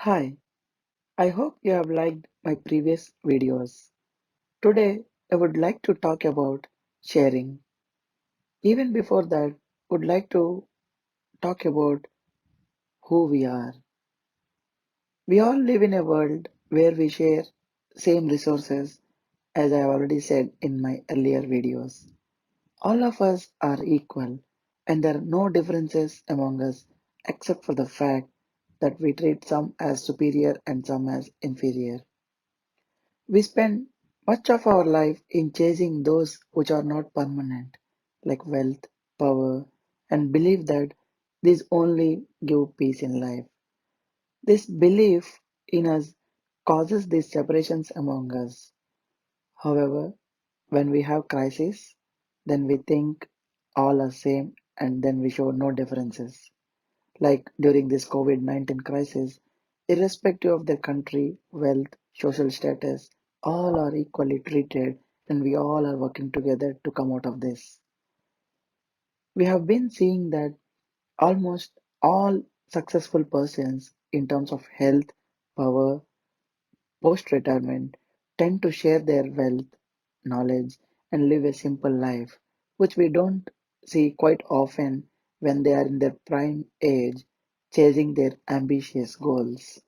Hi, I hope you have liked my previous videos. Today, I would like to talk about sharing. Even before that, would like to talk about who we are. We all live in a world where we share same resources, as I have already said in my earlier videos. All of us are equal, and there are no differences among us except for the fact that we treat some as superior and some as inferior. We spend much of our life in chasing those which are not permanent, like wealth, power, and believe that these only give peace in life. This belief in us causes these separations among us. However, when we have crisis, then we think all are same and then we show no differences. Like during this COVID-19 crisis, irrespective of their country, wealth, social status, all are equally treated and we all are working together to come out of this. We have been seeing that almost all successful persons in terms of health, power, post retirement tend to share their wealth, knowledge, and live a simple life, which we don't see quite often when they are in their prime age chasing their ambitious goals.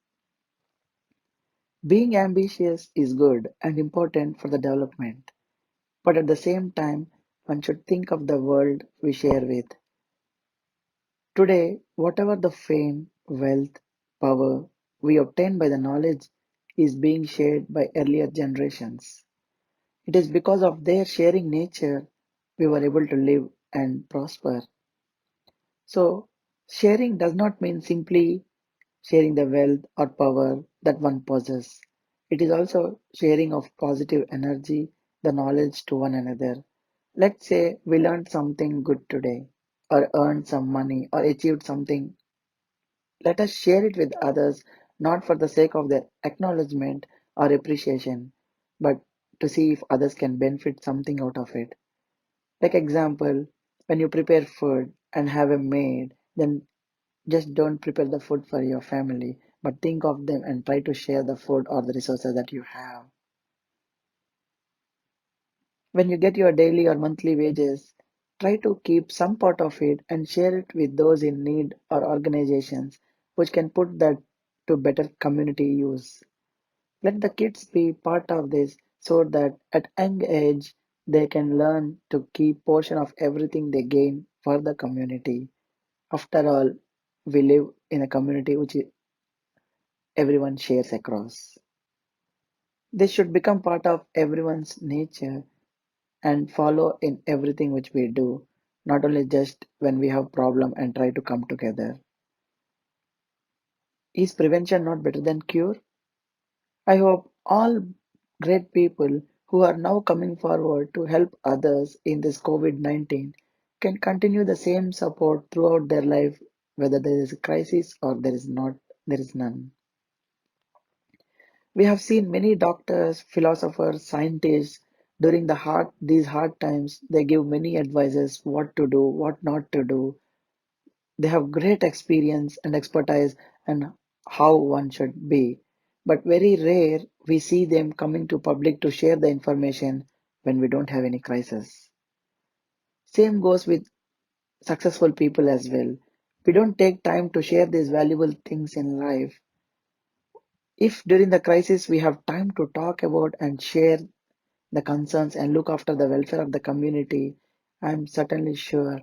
Being ambitious is good and important for the development, but at the same time, one should think of the world we share with. Today, whatever the fame, wealth, power we obtain by the knowledge is being shared by earlier generations. It is because of their sharing nature we were able to live and prosper. So, sharing does not mean simply sharing the wealth or power that one possesses. It is also sharing of positive energy, the knowledge to one another. Let's say we learned something good today, or earned some money, or achieved something. Let us share it with others, not for the sake of their acknowledgement or appreciation, but to see if others can benefit something out of it. Like example, when you prepare food and have a maid, then just don't prepare the food for your family, but think of them and try to share the food or the resources that you have. When you get your daily or monthly wages, try to keep some part of it and share it with those in need or organizations which can put that to better community use. Let the kids be part of this so that at young age they can learn to keep portion of everything they gain for the community. After all, we live in a community which everyone shares across. This should become part of everyone's nature and follow in everything which we do, not only just when we have problem and try to come together. Is prevention not better than cure? I hope all great people who are now coming forward to help others in this COVID-19 can continue the same support throughout their life, whether there is a crisis or there is none. We have seen many doctors, philosophers, scientists during these hard times. They give many advices what to do, what not to do. They have great experience and expertise and how one should be. But very rare we see them coming to public to share the information when we don't have any crisis. Same goes with successful people as well. We don't take time to share these valuable things in life. If during the crisis we have time to talk about and share the concerns and look after the welfare of the community, I'm certainly sure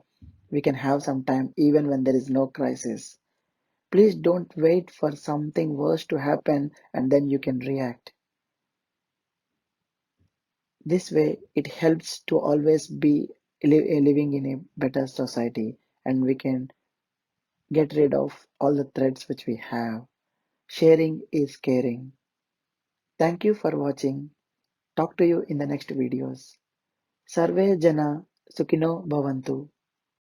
we can have some time even when there is no crisis. Please don't wait for something worse to happen and then you can react. This way, it helps to always be living in a better society and we can get rid of all the threats which we have. Sharing is caring. Thank you for watching. Talk to you in the next videos. Sarve Jana Sukhino Bhavantu.